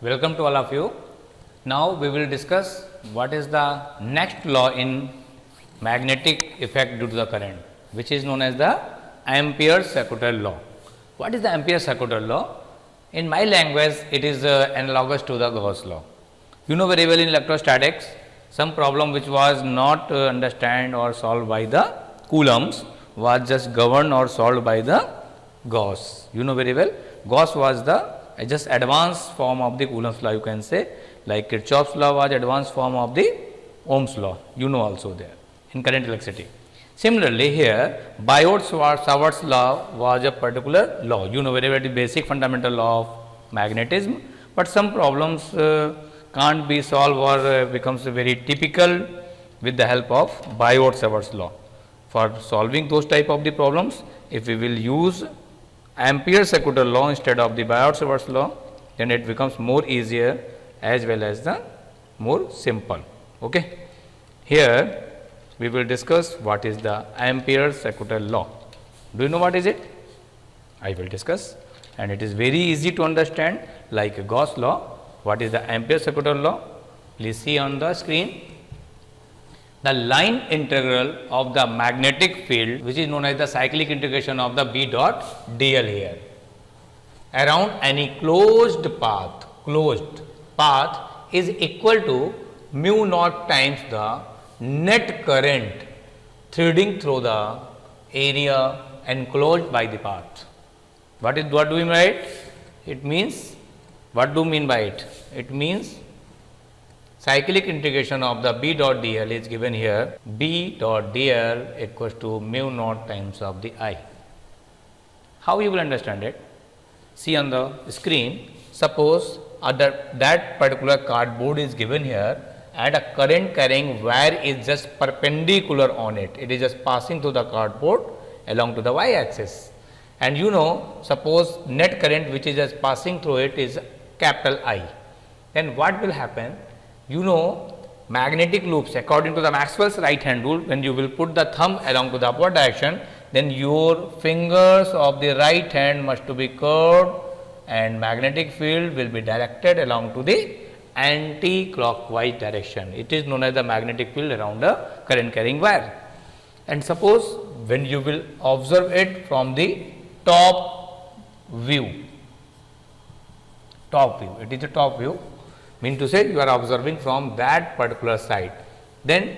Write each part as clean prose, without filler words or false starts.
Welcome to all of you. Now we will discuss what is the next law in magnetic effect due to the current, which is known as the Ampere-Circuital law. What is the Ampere-Circuital law? In my language, it is analogous to the Gauss law. You know very well in electrostatics, some problem which was not understood or solved by the Coulombs was just governed or solved by the Gauss. You know very well, Gauss was the just advanced form of the Coulomb's law, you can say, like Kirchhoff's law was advanced form of the Ohm's law, you know also there in current electricity. Similarly, here Biot-Savart's law was a particular law, you know very well the basic fundamental law of magnetism, but some problems can't be solved or becomes very typical with the help of Biot-Savart's law. For solving those type of the problems, if we will use Ampere-Circuital law instead of the Biot-Savart's law, then it becomes more easier as well as the more simple. Okay. Here we will discuss what is the Ampere-Circuital law. Do you know what is it? I will discuss, and it is very easy to understand like Gauss law. What is the Ampere-Circuital law? Please see on the screen. The line integral of the magnetic field, which is known as the cyclic integration of the B dot dl here, around any closed path is equal to mu naught times the net current threading through the area enclosed by the path. What do you mean by it? It means, what do you mean by it? It means cyclic integration of the B dot dl is given here, B dot dl equals to mu naught times of the I. How you will understand it? See on the screen, suppose that particular cardboard is given here and a current carrying wire is just perpendicular on it. It is just passing through the cardboard along to the y axis. And you know, suppose net current which is just passing through it is capital I. Then what will happen? You know, magnetic loops according to the Maxwell's right hand rule, when you will put the thumb along to the upward direction, then your fingers of the right hand must to be curved and magnetic field will be directed along to the anti-clockwise direction. It is known as the magnetic field around a current carrying wire. And suppose when you will observe it from the top view, it is a top view, mean to say you are observing from that particular side, then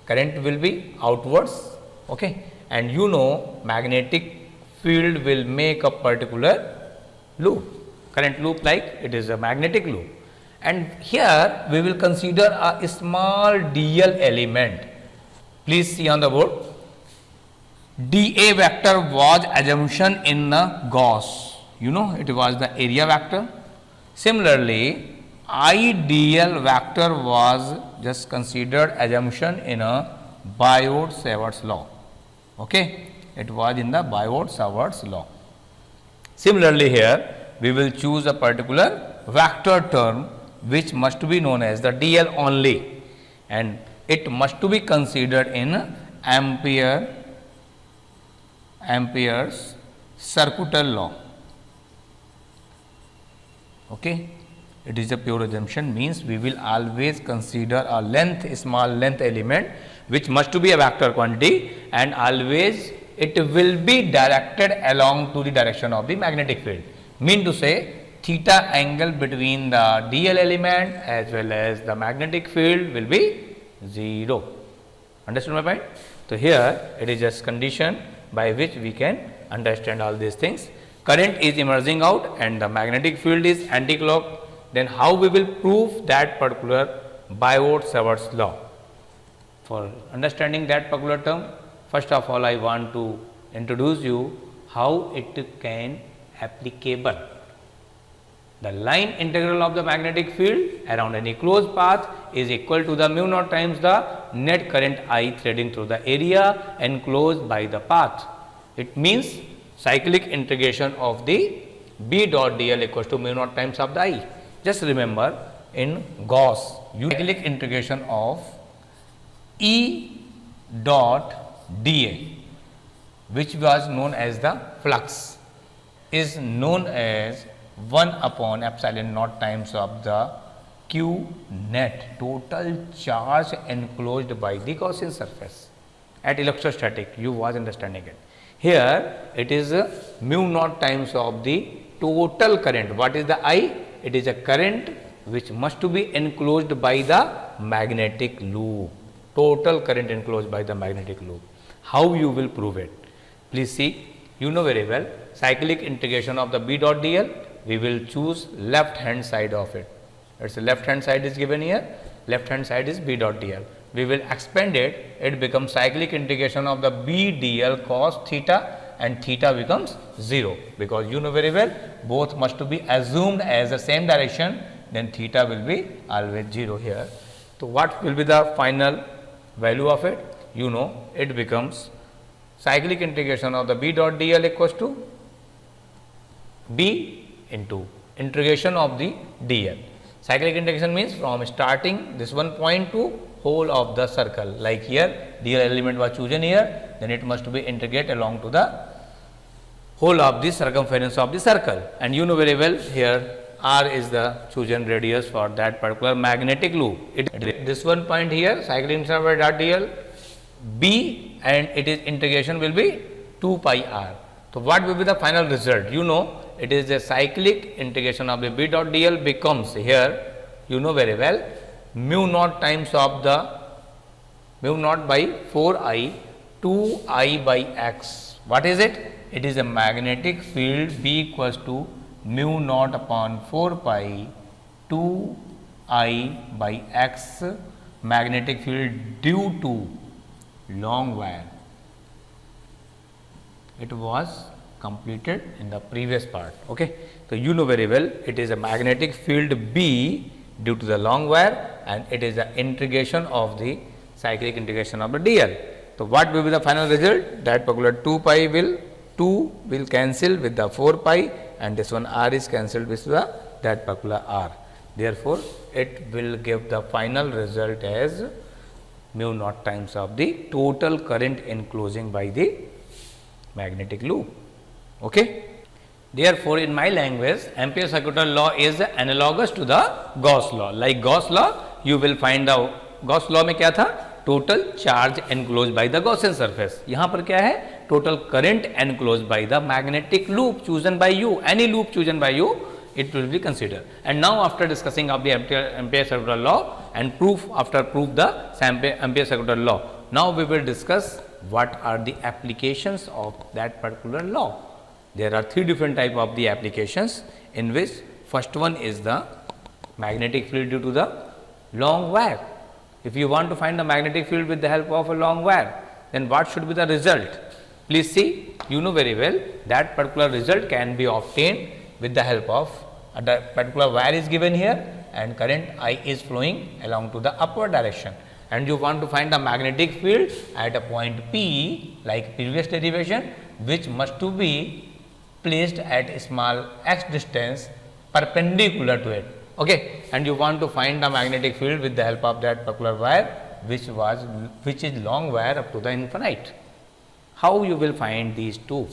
current will be outwards, okay, and you know magnetic field will make a particular loop, current loop, like it is a magnetic loop. And here we will consider a small dl element. Please see on the board, dA vector was assumption in the Gauss, you know it was the area vector. Similarly, IDL vector was just considered assumption in a Biot-Savart's law. Okay, it was in the Biot-Savart's law. Similarly, here we will choose a particular vector term which must be known as the dl only, and it must to be considered in Ampere's circuital law. Okay. It is a pure assumption, means we will always consider a small length element which must to be a vector quantity, and always it will be directed along to the direction of the magnetic field. Mean to say, theta angle between the dl element as well as the magnetic field will be 0. Understood my point? So here it is just condition by which we can understand all these things. Current is emerging out and the magnetic field is anti-clock. Then how we will prove that particular Biot-Savart's law? For understanding that particular term, first of all I want to introduce you how it can applicable. The line integral of the magnetic field around any closed path is equal to the mu naught times the net current I threading through the area enclosed by the path. It means cyclic integration of the B dot dl equals to mu naught times of the I. Just remember, in Gauss, cyclic integration of E dot dA, which was known as the flux, is known as 1 upon epsilon naught times of the q net, total charge enclosed by the Gaussian surface. At electrostatic, you was understanding it. Here it is mu naught times of the total current. What is the I? It is a current which must to be enclosed by the magnetic loop. Total current enclosed by the magnetic loop. How you will prove it? Please see, you know very well, cyclic integration of the B dot dl, we will choose left hand side of it. Its left hand side is given here, left hand side is B dot dl. We will expand it, it becomes cyclic integration of the B dl cos theta, and theta becomes 0, because you know very well both must to be assumed as the same direction, then theta will be always 0 here. So, what will be the final value of it? You know, it becomes cyclic integration of the B dot dl equals to B into integration of the dl. Cyclic integration means from starting this one point to whole of the circle, like here dl element was chosen here, then it must be integrate along to the whole of the circumference of the circle, and you know very well here r is the chosen radius for that particular magnetic loop. This one point here cyclic integration of dot dl b, and it is integration will be 2 pi r. So, what will be the final result? You know, it is a cyclic integration of the B dot dl becomes here, you know very well, mu naught times of the mu naught by 4I 2I by x. What is it? It is a magnetic field B equals to mu naught upon 4 pi 2I by x, magnetic field due to long wire. It was completed in the previous part. Okay. So, you know very well it is a magnetic field B due to the long wire, and it is the integration of the cyclic integration of the dl. So, what will be the final result? That particular 2 pi will 2 will cancel with the 4 pi, and this one r is cancelled with the that particular r. Therefore, it will give the final result as mu naught times of the total current enclosing by the magnetic loop. Okay. Therefore, in my language, Ampere circular law is analogous to the Gauss law. Like Gauss law, you will find the Gauss law में क्या था? Total charge enclosed by the Gaussian surface. यहाँ पर क्या है? Total current enclosed by the magnetic loop chosen by you. Any loop chosen by you, it will be considered. And now, after discussing of the Ampere circular law and proof after proof the Ampere circular law, now we will discuss what are the applications of that particular law. There are 3 different type of the applications, in which first one is the magnetic field due to the long wire. If you want to find the magnetic field with the help of a long wire, then what should be the result? Please see, you know very well that particular result can be obtained with the help of a particular wire is given here, and current I is flowing along to the upward direction, and you want to find the magnetic field at a point P, like previous derivation, which must to be placed at a small x distance perpendicular to it. Okay. And you want to find the magnetic field with the help of that particular wire, which is long wire up to the infinite. How you will find these two?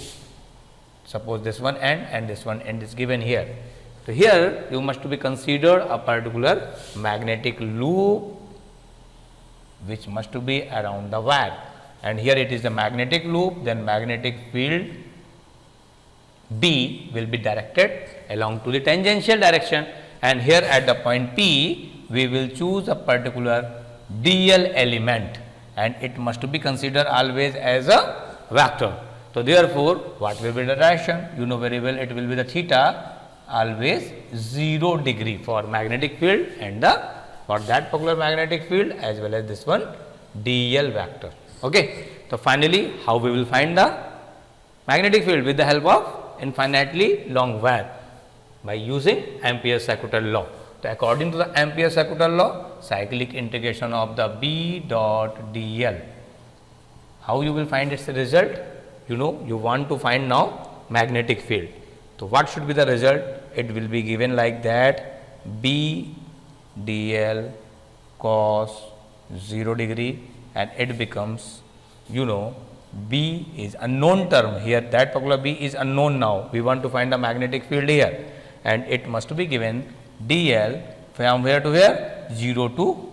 Suppose this one end and this one end is given here. So, here you must to be considered a particular magnetic loop which must to be around the wire, and here it is the magnetic loop, then magnetic field B will be directed along to the tangential direction, and here at the point P we will choose a particular dl element, and it must be considered always as a vector. So, therefore, what will be the direction? You know very well it will be the theta always 0 degree for magnetic field, and the for that particular magnetic field as well as this one dl vector. Okay. So, finally, how we will find the magnetic field? With the help of infinitely long wire by using Ampere circular law. So, according to the Ampere circular law, cyclic integration of the B dot dl. How you will find its result? You know, you want to find now magnetic field. So, what should be the result? It will be given like that: B dl cos 0 degree, and it becomes, you know, B is unknown term here, that particular B is unknown now. We want to find the magnetic field here, and it must be given dl from where to where, 0 to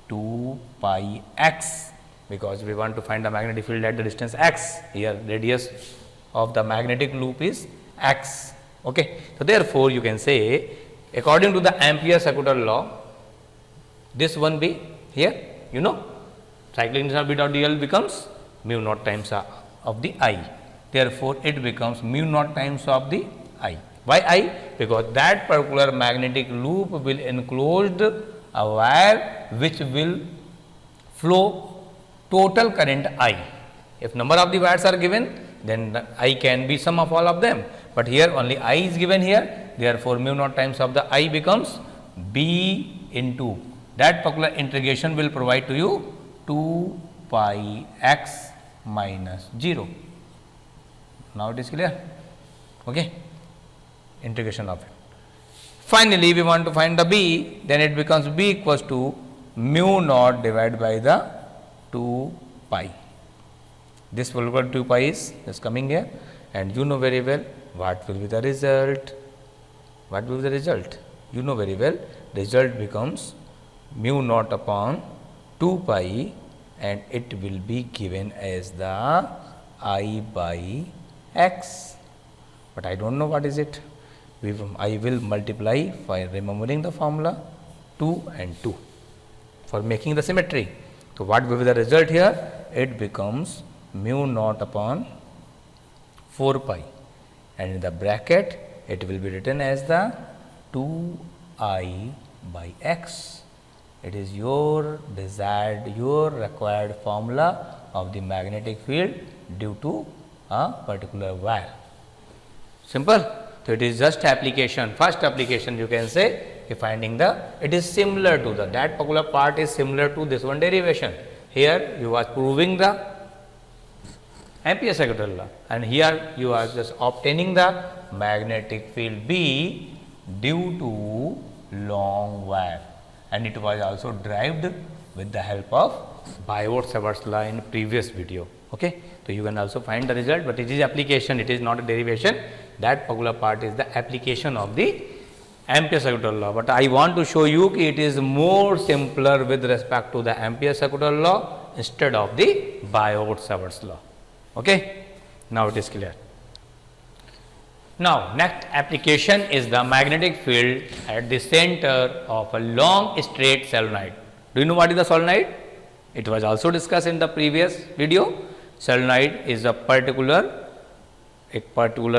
2 pi x, because we want to find the magnetic field at the distance x. Here radius of the magnetic loop is x. Okay. So, therefore, you can say according to the Ampere-Circuital law, this one be here, you know, cyclic intention of B dot dl becomes mu naught times of the I. Therefore, it becomes mu naught times of the I. Why I? Because that particular magnetic loop will enclosed a wire which will flow total current I. If number of the wires are given, then the I can be sum of all of them, but here only I is given here. Therefore, mu naught times of the I becomes B into that particular integration will provide to you 2 pi x minus 0. Now, it is clear. Okay. Integration of it. Finally, we want to find the B, then it becomes B equals to mu naught divided by the 2 pi. This will equal to 2 pi is just coming here, and you know very well what will be the result. What will be the result? You know very well, result becomes mu naught upon 2 pi, and it will be given as the I by x, but I do not know what is it. I will multiply by remembering the formula 2 and 2 for making the symmetry. So, what will be the result here? It becomes mu naught upon 4 pi, and in the bracket it will be written as the 2 I by x. It is your desired, your required formula of the magnetic field due to a particular wire. Simple. So, it is just application, first application you can say, finding the, it is similar to the, that particular part is similar to this one derivation. Here you are proving the Ampere-Circuital law, and here you are just obtaining the magnetic field B due to long wire, and it was also derived with the help of Biot-Savart's law in previous video. Okay. So, you can also find the result, but it is application, it is not a derivation. That particular part is the application of the Ampere-Circuital law, but I want to show you that it is more simpler with respect to the Ampere-Circuital law instead of the Biot-Savart's law. Okay. Now, it is clear. Now, next application is the magnetic field at the center of a long straight solenoid. Do you know what is the solenoid? It was also discussed in the previous video. Solenoid is a particular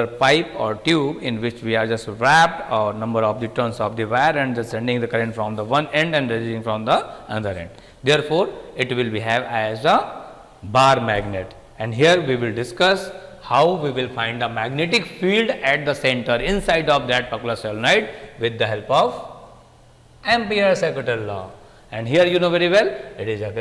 pipe or tube in which we are just wrapped a number of the turns of the wire and just sending the current from the one end and releasing from the other end. Therefore, it will be have as a bar magnet, and here we will discuss how we will find a magnetic field at the center inside of that particular solenoid with the help of Ampere-Circuital law. And here you know very well, it is a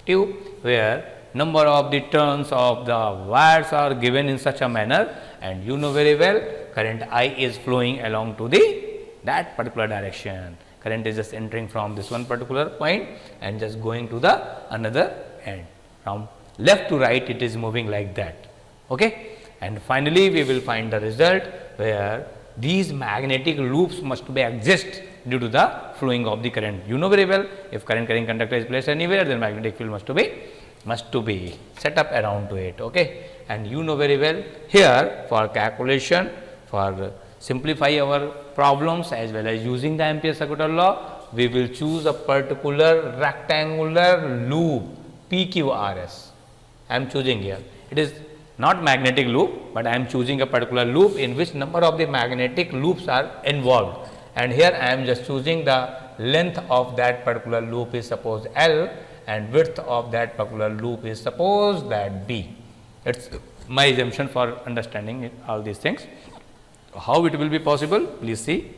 tube where number of the turns of the wires are given in such a manner, and you know very well current I is flowing along to the that particular direction. Current is just entering from this one particular point and just going to the another end. From left to right it is moving like that. Okay. And finally, we will find the result where these magnetic loops must be exist due to the flowing of the current. You know very well, if current carrying conductor is placed anywhere, then magnetic field must to be set up around to it. Okay. And you know very well, here for calculation, for simplify our problems as well as using the Ampere-Circuital law, we will choose a particular rectangular loop PQRS. I am choosing here. It is not magnetic loop, but I am choosing a particular loop in which number of the magnetic loops are involved, and here I am just choosing the length of that particular loop is suppose L and width of that particular loop is suppose that B. It is my assumption for understanding all these things. How it will be possible? Please see.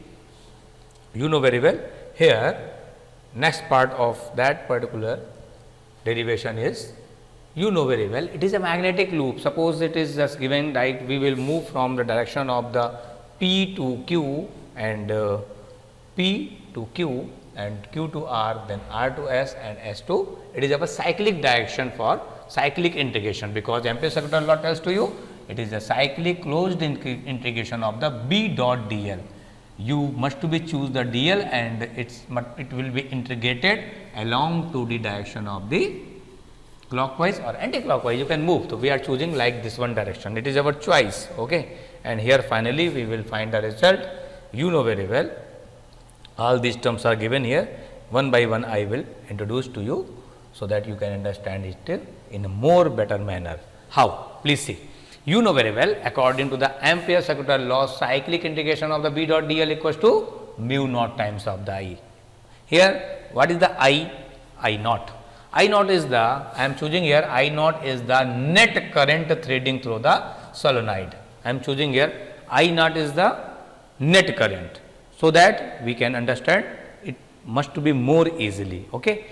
You know very well, here next part of that particular derivation is, you know very well, it is a magnetic loop. Suppose it is just given like we will move from the direction of the P to Q and P to Q and Q to R, then R to S and S to, it is of a cyclic direction for cyclic integration, because Ampere-Circuital law tells to you it is a cyclic closed integration of the B dot dl. You must be choose the dl and it will be integrated along to the direction of the clockwise or anti-clockwise, you can move. So, we are choosing like this one direction, it is our choice. Okay. And here finally, we will find the result. You know very well, all these terms are given here, one by one I will introduce to you, so that you can understand it in a more better manner. How? Please see. You know very well, according to the Ampere circular law, cyclic integration of the B dot dl equals to mu naught times of the I. Here, what is the I? I naught. I naught is the, I am choosing here, I naught is the net current threading through the solenoid. I am choosing here, I naught is the net current, so that we can understand it must to be more easily. Okay.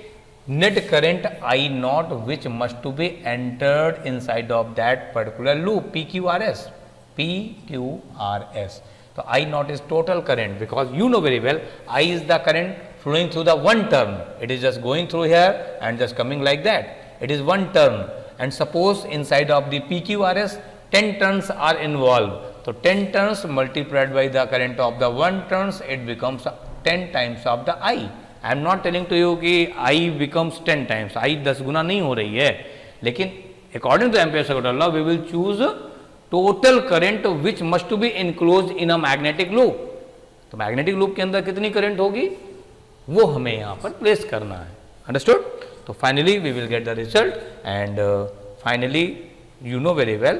Net current I naught which must to be entered inside of that particular loop PQRS. PQRS. So, I naught is total current, because you know very well I is the current flowing through the one turn. It is just going through here and just coming like that. It is one turn, and suppose inside of the PQRS 10 turns are involved. So, 10 turns multiplied by the current of the one turns, it becomes 10 times of the I. I am not telling to you कि I becomes 10 times, I 10 गुना नहीं हो रही है, लेकिन according to Ampere circular law we will choose total current which must to be enclosed in a magnetic loop. तो magnetic loop के अंदर कितनी current होगी वो हमें यहाँ पर प्लेस करना है. Understood? तो finally we will get the result, and finally you know very well,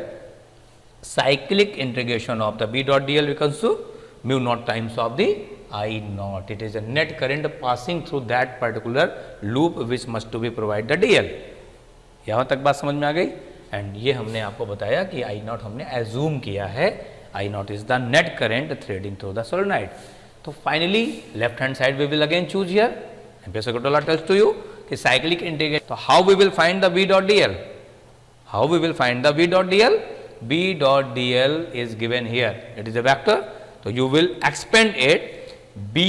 cyclic integration of the B dot dl equals to mu naught times of the I naught. It is a net current passing through that particular loop which must to be provide the dl. यहाँ तक बात समझ में आ गई. And ये हमने आपको बताया कि I naught हमने एज्यूम किया है, I naught is the net current threading through the solenoid. तो finally left hand side we will again choose here. Ampere circuit law tells to you कि साइक्लिक इंटीग्रेशन. तो how we will find the B dot dl? How we will find the B dot dl? B dot dl is given here. It is a vector. So you will expand it. B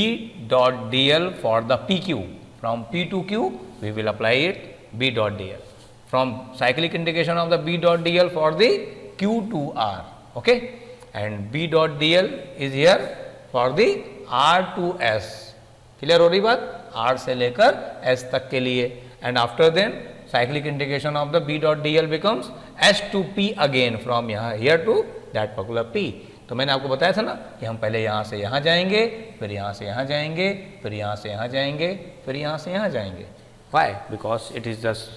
dot dl for the PQ. From P to Q, we will apply it B dot dl. From cyclic integration of the B dot dl for the Q to R. Okay. And B dot dl is here for the R to S. Clear हो रही बात? R से लेकर S तक के लिए. And after then, cyclic integration of the B dot dl becomes S to P again, from यहाँ here to that particular P. तो मैंने आपको बताया था ना कि हम पहले यहाँ से यहाँ जाएंगे, फिर यहाँ से यहाँ जाएंगे, फिर यहाँ से यहाँ जाएंगे, फिर यहाँ से यहाँ जाएंगे. Why? Because it is just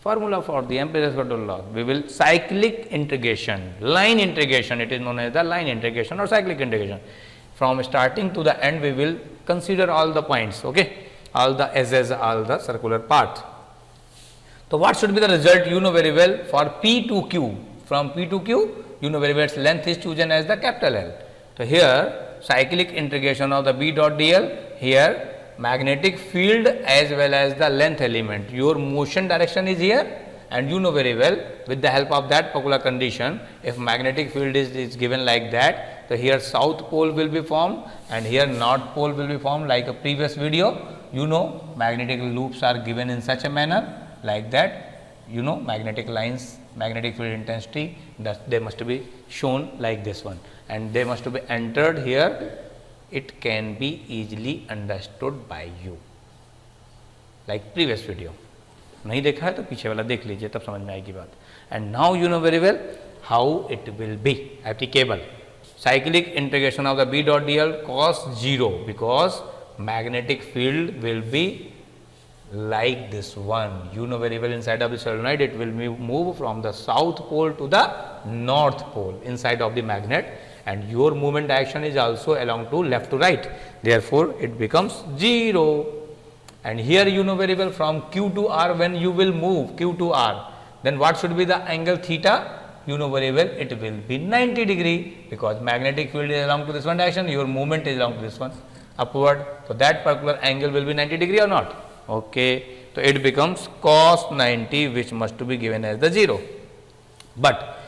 formula for the Ampere's circular law. We will cyclic integration, line integration, it is known as the line integration or cyclic integration. From starting to the end, we will consider all the points, okay, all the edges, all the circular part. So what should be the result? You know very well, for P to Q. From P to Q, you know very well its length is chosen as the capital L. So here cyclic integration of the B dot dl, here magnetic field as well as the length element. Your motion direction is here, and you know very well with the help of that particular condition, if magnetic field is given like that, so here south pole will be formed and here north pole will be formed like a previous video. You know magnetic loops are given in such a manner like that. You know magnetic lines, magnetic field intensity, that they must be shown like this one, and they must be entered here. It can be easily understood by you like previous video. नहीं देखा है तो पीछे वाला देख लीजिए, तब समझ में आएगी बात. And now you know very well how it will be applicable. Cyclic integration of the B dot dl cos 0, because magnetic field will be like this one. You know very well inside of the solenoid it will move from the south pole to the north pole inside of the magnet, and your movement direction is also along to left to right. Therefore, it becomes 0. And here you know very well from Q to R, when you will move Q to R, then what should be the angle theta? You know very well it will be 90 degree, because magnetic field is along to this one direction, your movement is along to this one upward. So that particular angle will be 90 degree or not? Okay. So it becomes cos 90, which must to be given as the 0. But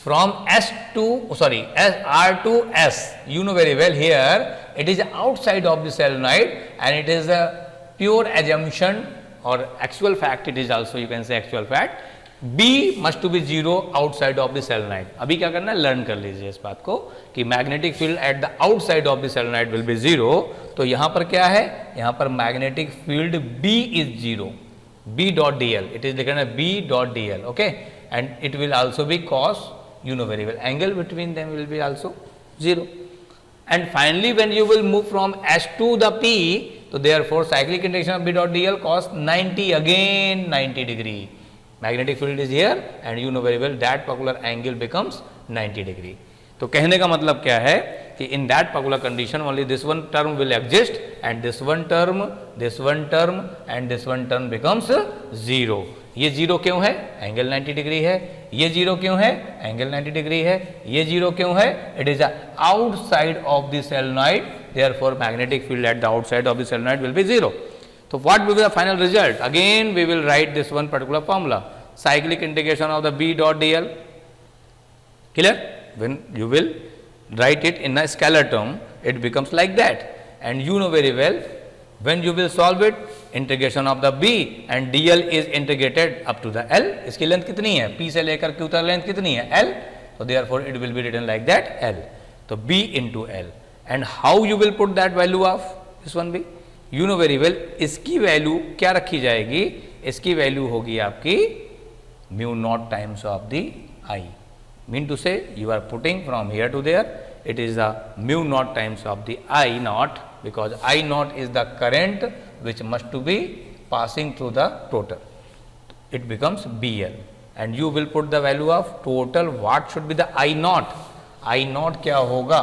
from S to R to S, you know very well here it is outside of the solenoid, and it is a pure assumption or actual fact. It is also, you can say, actual fact. B must to be 0 outside of the solenoid. अभी क्या करना है, learn कर लीजिए इस बात को कि magnetic field at the outside of the solenoid will be 0. तो यहां पर क्या है, यहां पर magnetic field B is 0, B dot dl, it is लिखना है B dot dl. Okay, and it will also be cos, you know very well, angle between them will be also 0. And finally when you will move from S to the P, so therefore cyclic integration of B dot dl cos 90, again 90 degree. Magnetic field is here and you know very well that particular angle becomes 90 degree. तो कहने का मतलब क्या है कि in that particular condition only this one term will exist and this one term and this one term becomes 0. ये 0 क्यों है, एंगल 90 डिग्री है. ये 0 क्यों है, एंगल 90 डिग्री है. ये 0 क्यों है, it is outside of the solenoid, therefore magnetic field at the outside of the solenoid will be 0. So what will be the final result? Again we will write this one particular formula, cyclic integration of the B dot dl. Clear? When you will write it in a scalar term, it becomes like that. And you know very well, when you will solve it, integration of the B and dl is integrated up to the L. इसकी length कितनी है, P से लेकर Q तक length कितनी है, L. So therefore it will be written like that, L. तो B into L. And how you will put that value of this one B? You know very well, इसकी value क्या रखी जाएगी, इसकी value होगी आपकी mu naught times of the I. Mean to say you are putting from here to there, it is the mu naught times of the I naught, because I naught is the current which must to be passing through the total. It becomes BL and you will put the value of total. What should be the I naught? I naught क्या होगा?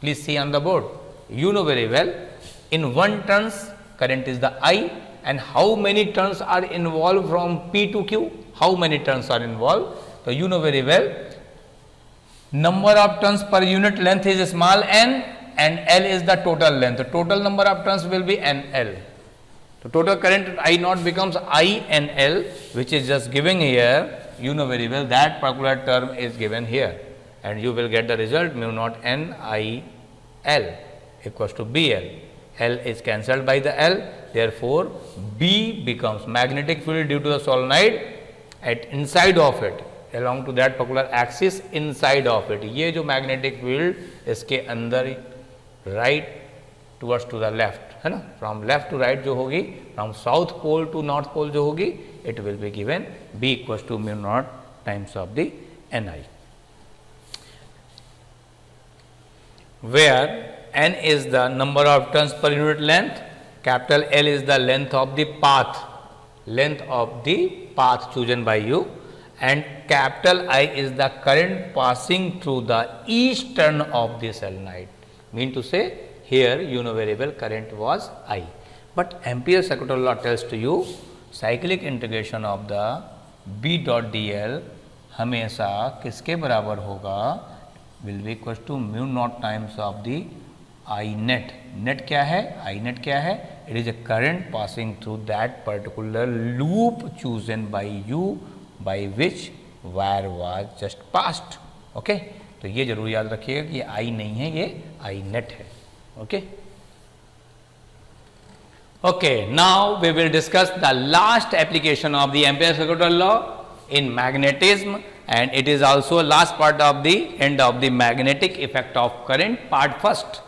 Please see on the board. You know very well, in one turns current is the I, and how many turns are involved from P to Q? How many turns are involved? So you know very well, number of turns per unit length is small n and L is the total length. The total number of turns will be NL. The total current I naught becomes INL, which is just giving here. You know very well that particular term is given here, and you will get the result mu naught NIL equals to BL. L is cancelled by the L, therefore B becomes magnetic field due to the solenoid at inside of it, along to that particular axis inside of it. ये जो magnetic field इसके अंदर right towards to the left है ना, from left to right जो होगी, from south pole to north pole जो होगी, it will be given B equals to mu naught times of the Ni, where N is the number of turns per unit length, capital L is the length of the path chosen by you, and capital I is the current passing through the each turn of the solenoid. Mean to say, here you know very well current was I, but Ampere's second law tells to you cyclic integration of the B dot dl हमेशा किसके बराबर होगा, will be equals to mu naught times of the I net. Net क्या है, I net क्या है, it is a current passing through that particular loop chosen by you, by which wire was just passed. Okay, तो ये जरूर याद रखिएगा कि ये I नहीं है, ये I net है. Okay. Okay, now we will discuss the last application of the Ampere's second law in magnetism, and it is also last part of the end of the magnetic effect of current, part first.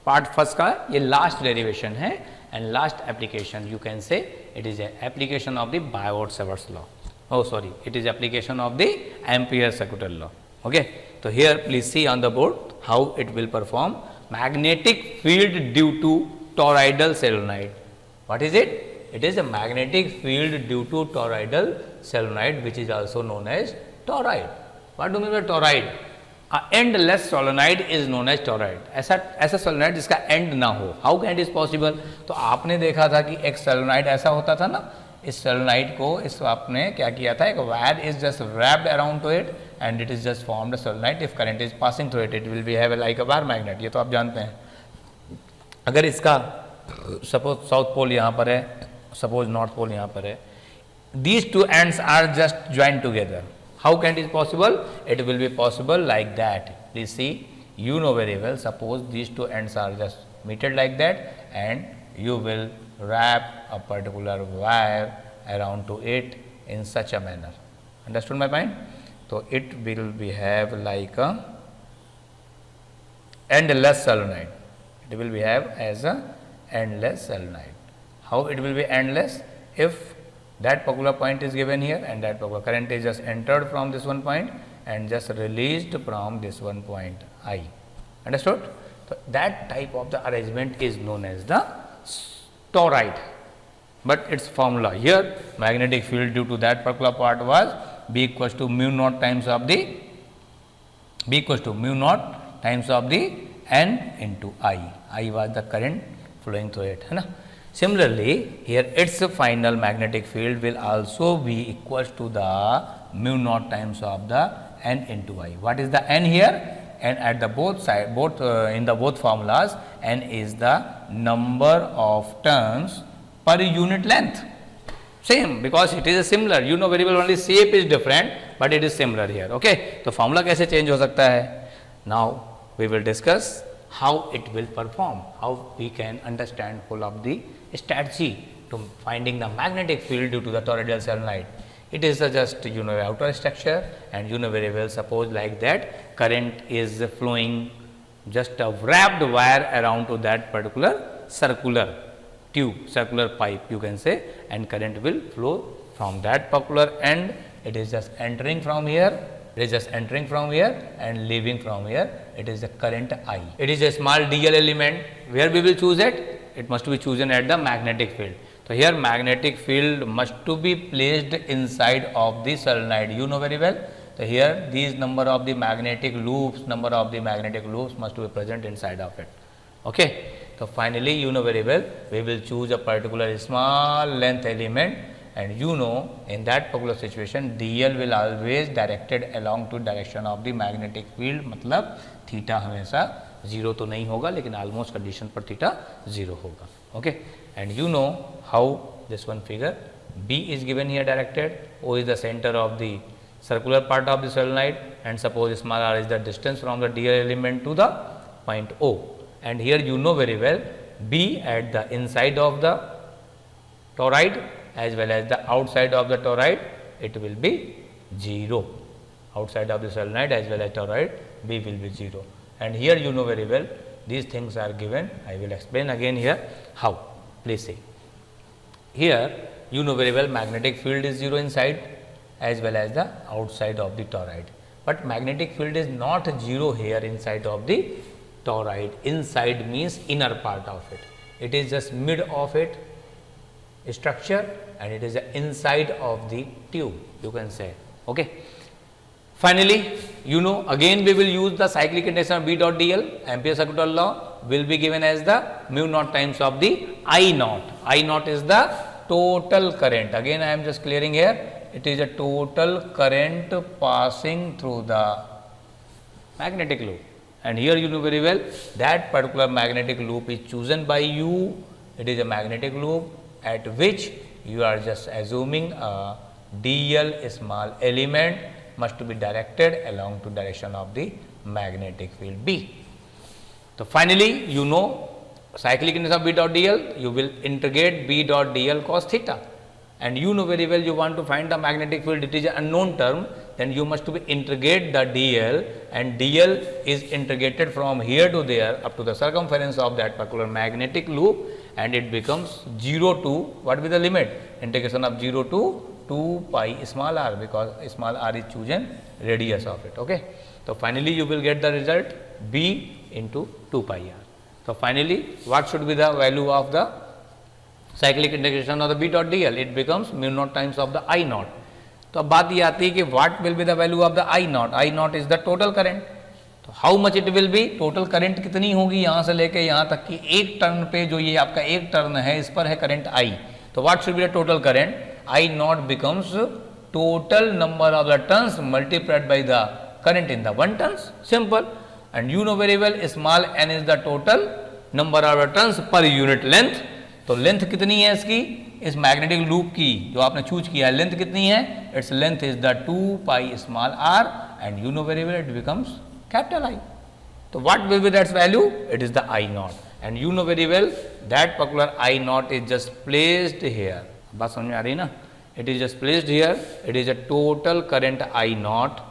Part first का ये last derivation है, and last application you can say it is a application of the Biot-Savart's law. Oh sorry, it is application of the Ampere's second law. Okay, so here please see on the board how it will perform. Magnetic field due to toroidal solenoid. What is it? It is a magnetic field due to toroidal solenoid, which is also known as toroid. What do you mean by toroid? A endless solenoid is known as toroid. ऐसा solenoid जिसका end ना हो. How can it is possible? तो आपने देखा था कि एक solenoid ऐसा होता था ना, इस solenoid को इस आपने क्या किया था, एक wire is just wrapped around to it and it is just formed a solenoid. If current is passing through it, it will behave like a bar magnet. ये तो आप जानते हैं. अगर इसका सपोज साउथ पोल यहाँ पर है, सपोज नॉर्थ पोल यहाँ पर है, these two ends are just joined together. How can it is possible? It will be possible like that. Please see, you know very well, suppose these two ends are just meted like that and you will wrap a particular wire around to it in such a manner. Understood my point? So it will be have like a endless solenoid. It will be have as a endless solenoid. How it will be endless? If that particular point is given here and that particular current is just entered from this one point and just released from this one point I. Understood? So that type of the arrangement is known as the toroid. But its formula here, magnetic field due to that particular part was B equals to mu naught times of the N into I. I was the current flowing through it. Similarly, here its final magnetic field will also be equals to the mu naught times of the N into I. What is the N here? N at the both side, in the both formulas, N is the number of turns per unit length. Same, because it is similar. You know very well, only shape is different, but it is similar here. Okay, तो formula कैसे change हो सकता है? Now we will discuss how it will perform, how we can understand whole of the strategy to finding the magnetic field due to the toroidal solenoid. It is just outer structure, and very well, suppose like that current is flowing just a wrapped wire around to that particular circular tube, circular pipe you can say, and current will flow from that particular end. It is just entering from here, and leaving from here. It is the current I. It is a small dl element. Where we will choose it? It must be chosen at the magnetic field. So here magnetic field must to be placed inside of the solenoid. You know very well. So here these number of the magnetic loops must be present inside of it. Okay. So finally, you know very well, we will choose a particular small length element, and in that particular situation dl will always directed along to direction of the magnetic field. मतलब theta हमेशा 0 तो नहीं होगा, लेकिन almost condition पर theta 0 होगा. Okay, and how this one figure B is given here directed, O is the center of the circular part of the solenoid, and suppose small r is the distance from the dl element to the point O. And here very well, B at the inside of the toroid as well as the outside of the toroid, it will be 0. Outside of the solenoid as well as toroid, B will be 0. And here very well, these things are given. I will explain again here how. Please see. Here very well, magnetic field is 0 inside as well as the outside of the toroid. But magnetic field is not 0 here inside of the toroid. Inside means inner part of it. It is just mid of it structure, and it is the inside of the tube, you can say. Okay. Finally, again we will use the cyclic intention of B dot dl. Ampere circular law will be given as the mu naught times of the I naught. I naught is the total current. Again I am just clearing here. It is a total current passing through the magnetic loop. And here very well, that particular magnetic loop is chosen by you. It is a magnetic loop at which you are just assuming a dl small element must be directed along to direction of the magnetic field B. So finally, cyclic intention of B dot dl, you will integrate B dot dl cos theta. And very well, you want to find the magnetic field, it is an unknown term, then you must be integrate the dl, and dl is integrated from here to there up to the circumference of that particular magnetic loop, and it becomes 0 to, what will be the limit? Integration of 0 to 2 pi small r, because small r is chosen radius of it. Okay. So finally, you will get the result B into 2 pi r. So finally, what should be the value of the cyclic integration of the B dot dl? It becomes mu naught times of the I naught. तो अब बात ये आती है कि what will be the value of the I naught? I naught is the total current. तो how much it will be? Total current कितनी होगी यहाँ से लेके यहाँ तक कि एक टर्न पे, जो ये आपका एक टर्न है, इस पर है करंट I. तो what should be the total current? I naught becomes total number of the turns multiplied by the current in the one turns. Simple. And very well, small n is the total number of the turns per unit length. तो length कितनी है इसकी, इस magnetic loop की जो आपने choose किया है, लेंथ कितनी है? Its length is the 2 pi small r, and very well it becomes capital I. तो what will be that's value? It is the I naught, and very well that particular I naught is just placed here. बात समझ में आ रही ना? it is just placed here, it is a total current I naught,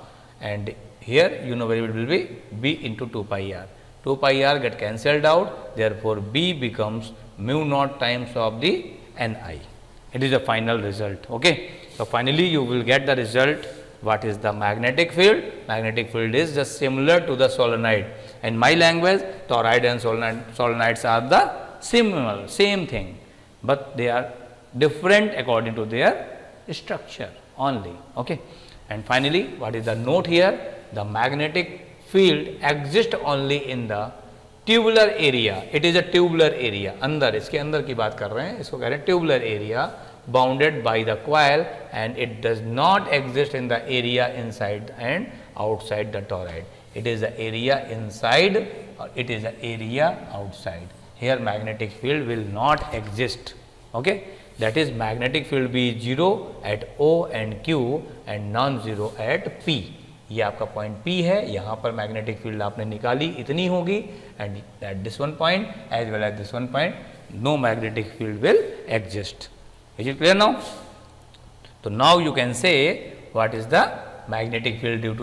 and here you know variable will be B into 2 pi r. 2 pi r get cancelled out, therefore B becomes mu naught times of the Ni. It is the final result. Okay. So finally you will get the result. What is the magnetic field? Magnetic field is just similar to the solenoid. In my language, toroid and solenoids are the same thing, but they are different according to their structure only. Okay. And finally, what is the note here? The magnetic field exists only in the tubular area. It is a tubular area. अंदर, इसके अंदर की बात कर रहे हैं, इसको कह रहे हैं tubular area bounded by the coil, and it does not exist in the area inside and outside the toroid. It is the area inside or it is the area outside. Here magnetic field will not exist. Okay. That is magnetic field be 0 at O and Q and non-zero at P. ये आपका point P है, यहाँ पर magnetic field आपने निकाली इतनी होगी, and at this one point as well at this one point no magnetic field will exist. Is it clear now? तो now you can say what is the magnetic field due to